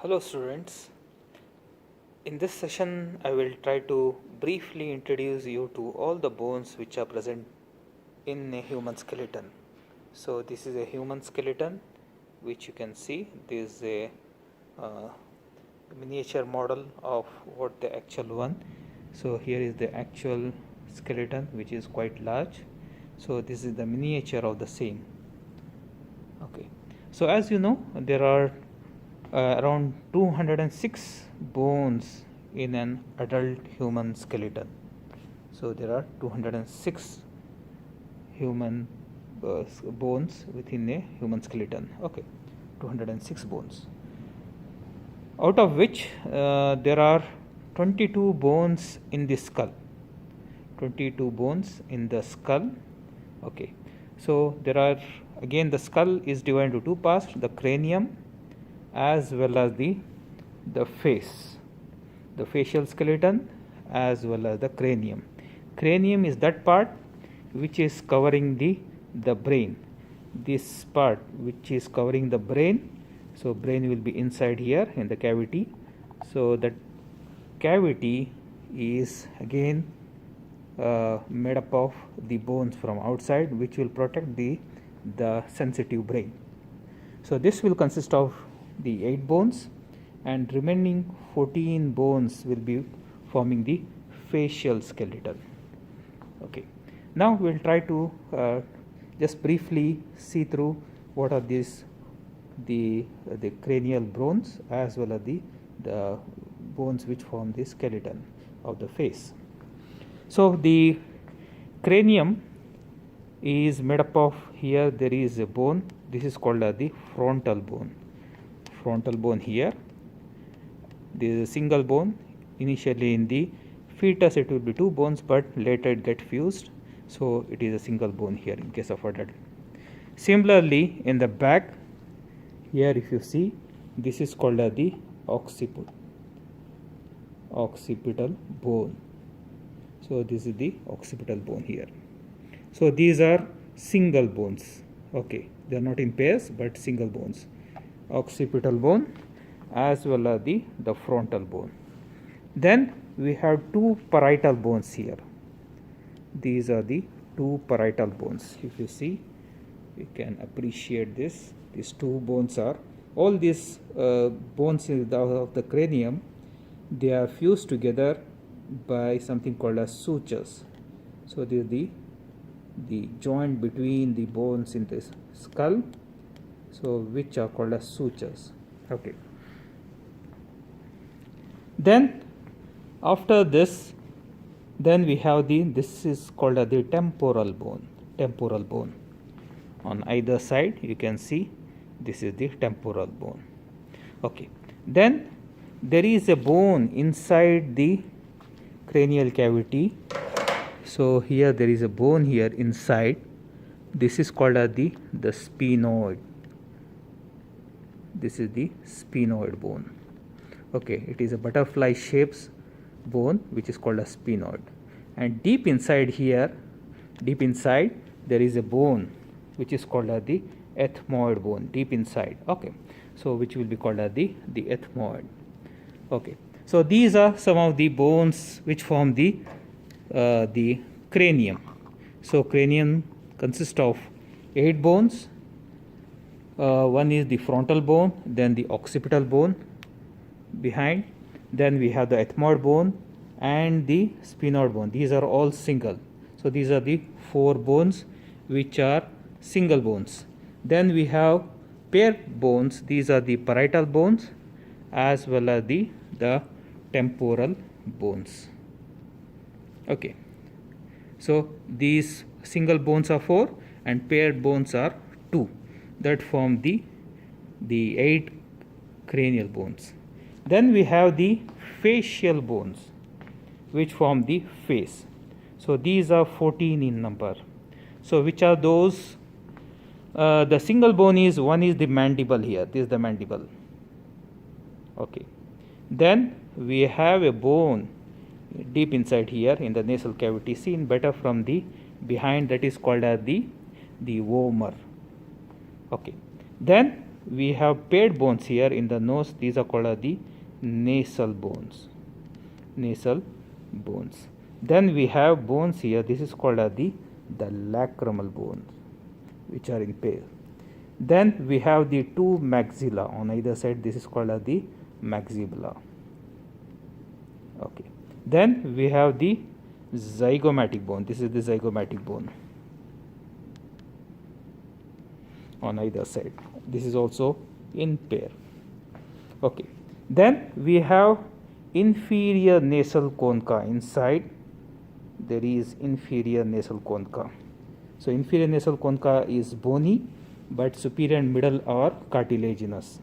Hello students, in this session I will try to briefly introduce you to all the bones which are present in a human skeleton. So this is a human skeleton which you can see. This is a miniature model of what the actual one. So here is the actual skeleton which is quite large. So this is the miniature of the same. Okay, so as you know, there are around 206 bones in an adult human skeleton. So there are 206 human bones within a human skeleton. Okay, 206 bones, out of which there are 22 bones in the skull. 22 bones in the skull. Okay, so there are, again, the skull is divided into two parts: the cranium as well as the face, the facial skeleton as well as the cranium. Cranium is that part which is covering the brain. This part which is covering the brain. So brain will be inside here in the cavity. So that cavity is again made up of the bones from outside, which will protect the sensitive brain. So this will consist of the 8 bones, and remaining 14 bones will be forming the facial skeleton. Okay, now we will try to just briefly see through what are these the cranial bones as well as the bones which form the skeleton of the face. So the cranium is made up of, here there is a bone, this is called the frontal bone. Frontal bone here. There is a single bone. Initially in the fetus it will be 2 bones, but later it get fused, so it is a single bone here in case of adult. Similarly in the back, here if you see, this is called the occipital bone. So this is the occipital bone here. So these are single bones. Okay, they are not in pairs but single bones. Occipital bone as well as the frontal bone. Then we have 2 parietal bones here. These are the 2 parietal bones. If you see, you can appreciate this. These 2 bones are, all these bones of the cranium, they are fused together by something called as sutures. So this is the joint between the bones in this skull, so which are called as sutures. Okay, then after this, then we have this is called the temporal bone. On either side you can see, this is the temporal bone. Okay, then there is a bone inside the cranial cavity. So here there is a bone here inside. This is called as the sphenoid. This is the sphenoid bone. Okay, it is a butterfly shaped bone which is called a sphenoid. And deep inside here, there is a bone which is called as the ethmoid bone, deep inside. Okay, so which will be called as the ethmoid. Okay, so these are some of the bones which form the cranium. So cranium consists of 8 bones. One is the frontal bone, then the occipital bone behind, then we have the ethmoid bone and the sphenoid bone. These are all single. So these are the 4 bones which are single bones. Then we have paired bones. These are the parietal bones as well as the temporal bones. Okay, so these single bones are 4 and paired bones are 2, that form the 8 cranial bones. Then we have the facial bones which form the face. So these are 14 in number. So which are those? The single bone is, one is the mandible here. This is the mandible. Okay, then we have a bone deep inside here in the nasal cavity, seen better from the behind, that is called as the vomer. Okay, then we have paired bones here in the nose. These are called as the nasal bones. Nasal bones. Then we have bones here. This is called as the lacrimal bones, which are in pair. Then we have the two maxilla on either side. This is called as the maxilla. Okay. Then we have the zygomatic bone. This is the zygomatic bone on either side. This is also in pair. Okay. Then we have inferior nasal concha. Inside there is inferior nasal concha. So inferior nasal concha is bony, but superior and middle are cartilaginous.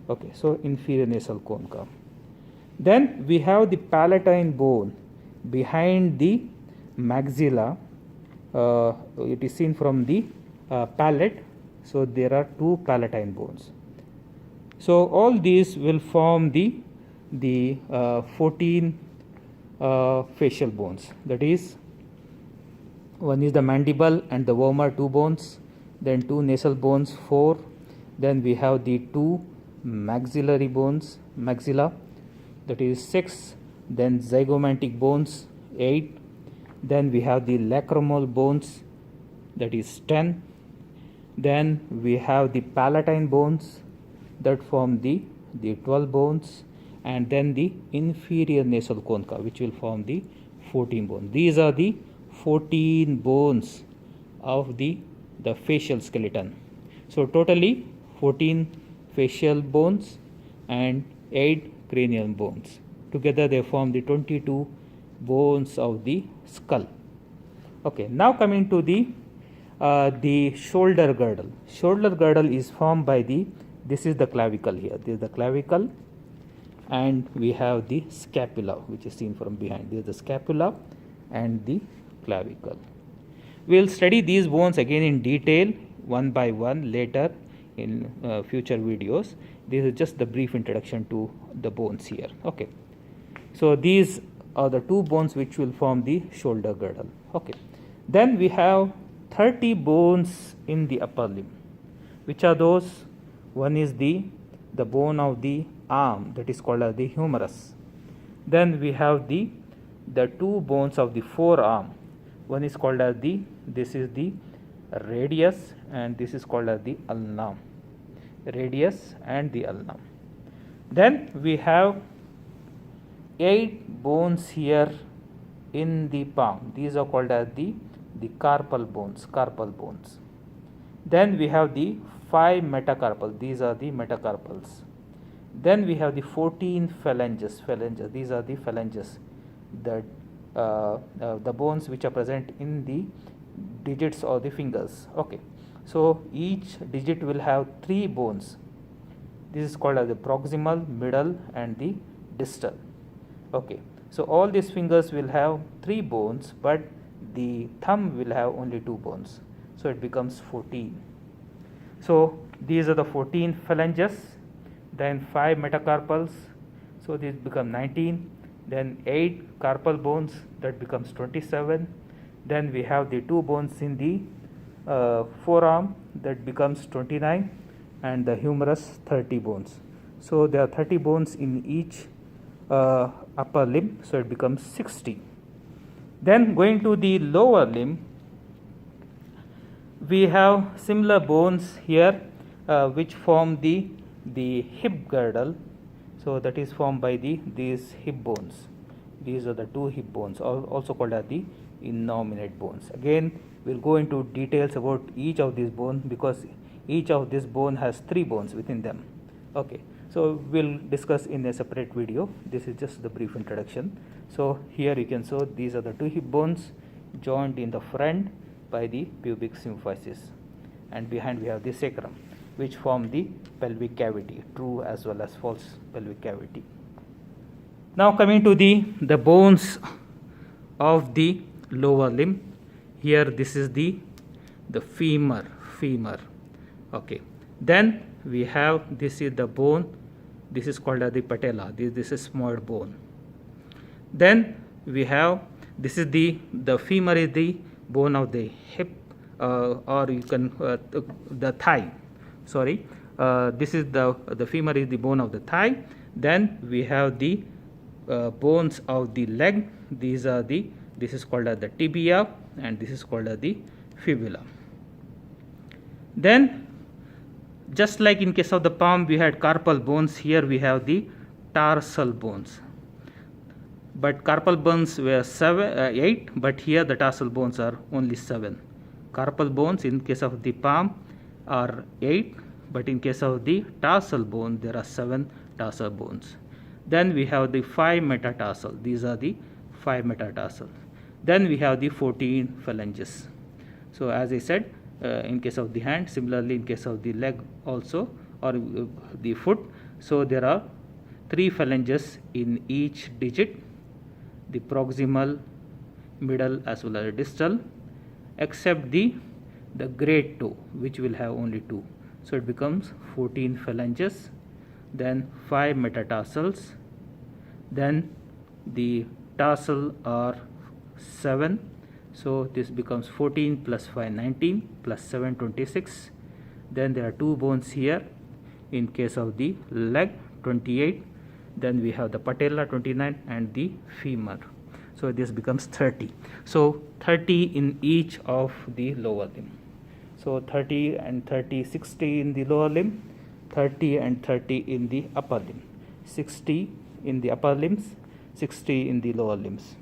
Okay, so inferior nasal concha. Then we have the palatine bone behind the maxilla. It is seen from the palate. So there are two palatine bones. So all these will form the 14 facial bones. That is, one is the mandible and the vomer, 2 bones. Then 2 nasal bones, 4. Then we have the 2 maxillary bones, maxilla, that is 6. Then zygomatic bones, 8. Then we have the lacrimal bones, that is 10. Then we have the palatine bones that form the 12 bones, and then the inferior nasal concha, which will form the 14 bones. These are the 14 bones of the facial skeleton. So totally 14 facial bones and 8 cranial bones. Together they form the 22 bones of the skull. Okay, now coming to the shoulder girdle. Shoulder girdle is formed by this is the clavicle here. This is the clavicle, and we have the scapula, which is seen from behind. This is the scapula and the clavicle. We will study these bones again in detail, one by one, later in future videos. This is just the brief introduction to the bones here. Okay, so these are the 2 bones which will form the shoulder girdle. Okay, then we have 30 bones in the upper limb. Which are those? One is the bone of the arm, that is called as the humerus. Then we have the 2 bones of the forearm. One is called as this is the radius, and this is called as the ulna. Radius and the ulna. Then we have 8 bones here in the palm. These are called as the carpal bones. Carpal bones. Then we have the 5 metacarpal. These are the metacarpals. Then we have the 14 phalanges. Phalanges. These are the phalanges. The bones which are present in the digits or the fingers. Okay. So each digit will have 3 bones. This is called as the proximal, middle, and the distal. Okay. So all these fingers will have 3 bones, but the thumb will have only 2 bones. So it becomes 14. So these are the 14 phalanges, then 5 metacarpals, so these become 19, then 8 carpal bones, that becomes 27. Then we have the 2 bones in the forearm, that becomes 29, and the humerus 30 bones. So there are 30 bones in each upper limb, so it becomes 60. Then going to the lower limb, we have similar bones here which form the hip girdle. So that is formed by these hip bones. These are the 2 hip bones, also called as the innominate bones. Again, we'll go into details about each of these bones, because each of this bone has 3 bones within them. Okay, so we'll discuss in a separate video. This is just the brief introduction. So here you can show these are the 2 hip bones joined in the front by the pubic symphysis, and behind we have the sacrum, which form the pelvic cavity, true as well as false pelvic cavity. Now coming to the bones of the lower limb. Here this is the femur. Okay, then we have, this is the bone, this is called as the patella. This is small bone. Then we have, this is the femur is the bone of the hip, or you can the thigh. Sorry, this is the femur is the bone of the thigh. Then we have the bones of the leg. These are the, this is called as the tibia, and this is called as the fibula. Then just like in case of the palm we had carpal bones, here we have the tarsal bones. But carpal bones were 8, but here the tarsal bones are only 7. Carpal bones in case of the palm are 8, but in case of the tarsal bone there are 7 tarsal bones. Then we have the 5 metatarsal. These are the 5 metatarsal. Then we have the 14 phalanges. So as I said, in case of the hand, similarly in case of the leg also, or the foot, so there are 3 phalanges in each digit, the proximal, middle as well as distal, except the great toe, which will have only 2. So it becomes 14 phalanges, then 5 metatarsals, then the tarsal are 7. So this becomes 14 plus 5 19 plus 7 26. Then there are 2 bones here in case of the leg, 28. Then we have the patella, 29, and the femur. So this becomes 30. So 30 in each of the lower limb. So 30 and 30, 60 in the lower limb, 30 and 30 in the upper limb, 60 in the upper limbs, 60 in the lower limbs.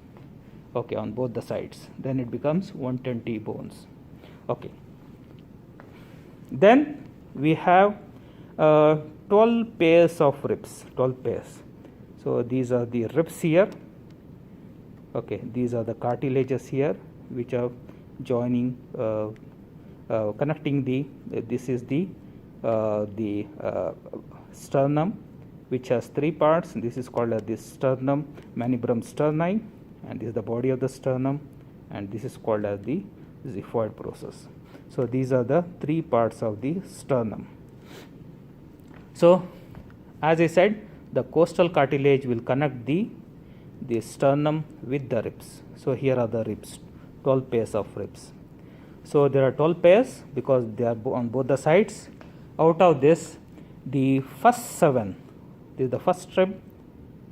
Okay, on both the sides. Then it becomes 120 bones. Okay. Then we have 12 pairs of ribs. 12 pairs. So these are the ribs here. Okay, these are the cartilages here, which are joining, connecting the. This is the sternum, which has 3 parts. This is called the sternum manubrum sterni, and this is the body of the sternum, and this is called as the xiphoid process. So these are the 3 parts of the sternum. So as I said, the costal cartilage will connect the sternum with the ribs. So here are the ribs, 12 pairs of ribs. So there are 12 pairs because they are on both the sides. Out of this, the first 7, this is the first rib,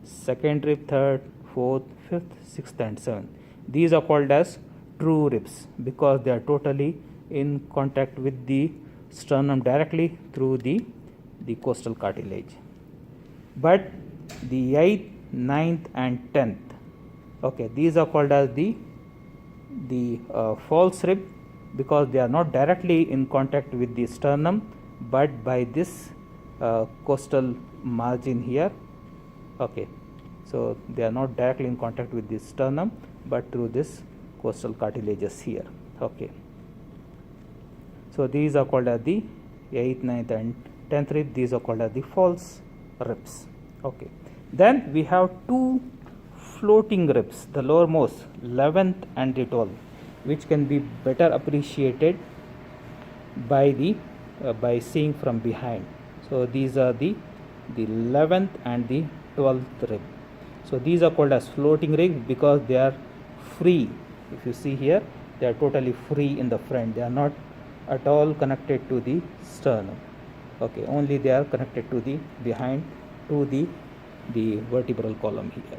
second rib, third, fourth, fifth, sixth, and seventh. These are called as true ribs because they are totally in contact with the sternum directly through the costal cartilage. But the 8th, 9th, and 10th, okay, these are called as the false rib because they are not directly in contact with the sternum, but by this costal margin here. Okay, so they are not directly in contact with the sternum, but through this costal cartilages here. Okay, so these are called as the 8th, 9th, and 10th rib. These are called as the false ribs. Okay, then we have 2 floating ribs, the lowermost, 11th and the 12th, which can be better appreciated by the by seeing from behind. So these are the 11th and the 12th rib. So these are called as floating rib because they are free. If you see here, they are totally free in the front. They are not at all connected to the sternum. Okay, only they are connected to the behind to the vertebral column here.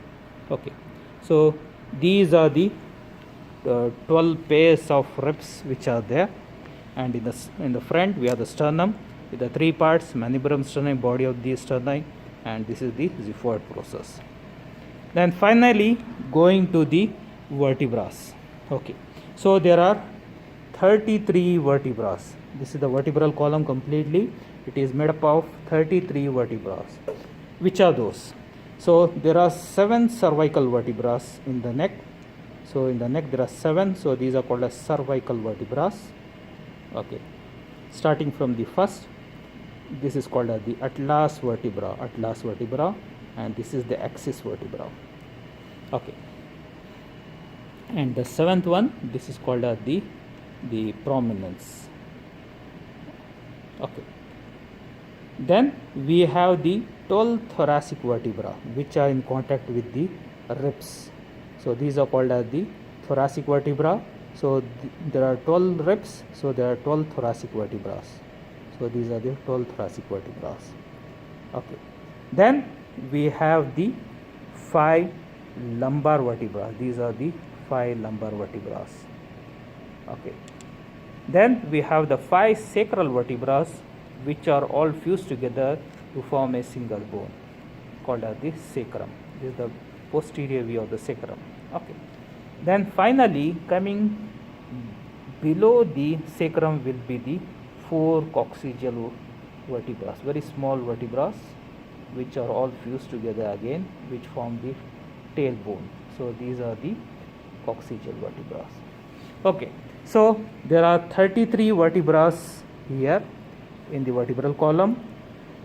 Okay, so these are the 12 pairs of ribs which are there, and in the front we have the sternum with the 3 parts: manubrum sterni, body of the sterni, and this is the xiphoid process. Then finally going to the vertebrae. Okay, so there are 33 vertebrae. This is the vertebral column completely. It is made up of 33 vertebrae. Which are those? So there are 7 cervical vertebrae in the neck. So in the neck there are 7. So these are called as cervical vertebrae. Okay, starting from the first, this is called as the atlas vertebra, and this is the axis vertebra. Okay, and the 7th one, this is called as the prominence. Okay, then we have the 12 thoracic vertebra which are in contact with the ribs. So these are called as the thoracic vertebra. So there are 12 ribs, so there are 12 thoracic vertebrae. So these are the 12 thoracic vertebrae. Okay. Then we have the 5 lumbar vertebrae. These are the 5 lumbar vertebrae. Okay. Then we have the 5 sacral vertebrae, which are all fused together to form a single bone called as the sacrum. This is the posterior view of the sacrum. Okay. Then finally, coming below the sacrum will be the 4 coccygeal vertebrae, very small vertebrae, which are all fused together again, which form the tailbone. So these are the coccygeal vertebrae. Okay, so there are 33 vertebrae here in the vertebral column,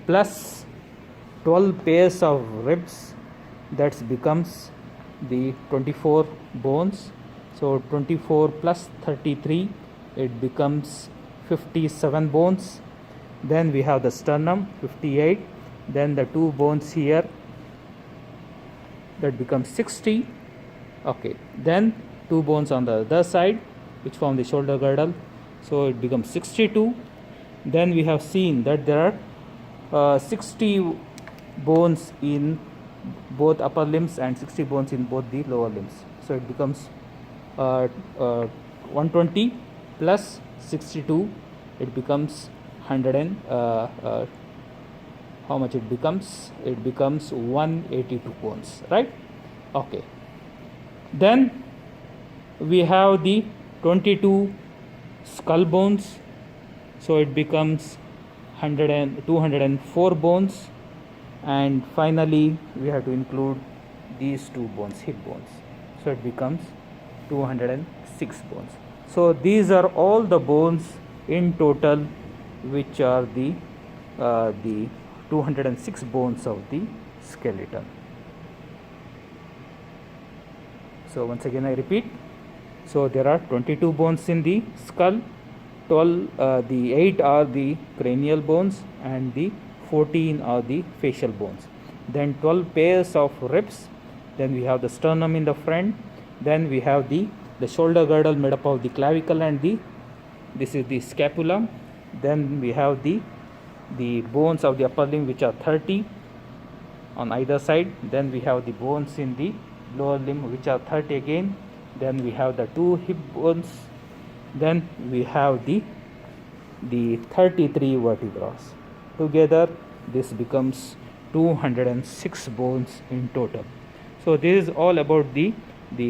plus 12 pairs of ribs. That becomes the 24 bones. So 24 plus 33, it becomes 57 bones. Then we have the sternum, 58. Then the 2 bones here, that becomes 60. Okay, then 2 bones on the other side, which form the shoulder girdle, so it becomes 62. Then we have seen that there are 60 bones in both upper limbs and 60 bones in both the lower limbs, so it becomes 120 plus 62, it becomes 100 and how much it becomes? It becomes 182 bones, right? Okay. Then we have the 22 skull bones, so it becomes 204 bones. And finally we have to include these 2 bones, hip bones, so it becomes 206 bones. So these are all the bones in total, which are the 206 bones of the skeleton. So once again I repeat, so there are 22 bones in the skull, 12 the 8 are the cranial bones and the 14 are the facial bones. Then 12 pairs of ribs. Then we have the sternum in the front. Then we have the shoulder girdle made up of the clavicle and this is the scapula. Then we have the bones of the upper limb, which are 30 on either side. Then we have the bones in the lower limb, which are 30 again. Then we have the 2 hip bones. Then we have the 33 vertebrae. Together this becomes 206 bones in total. So this is all about the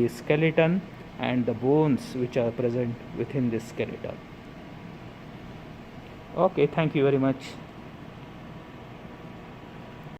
skeleton and the bones which are present within this skeleton. Okay, thank you very much.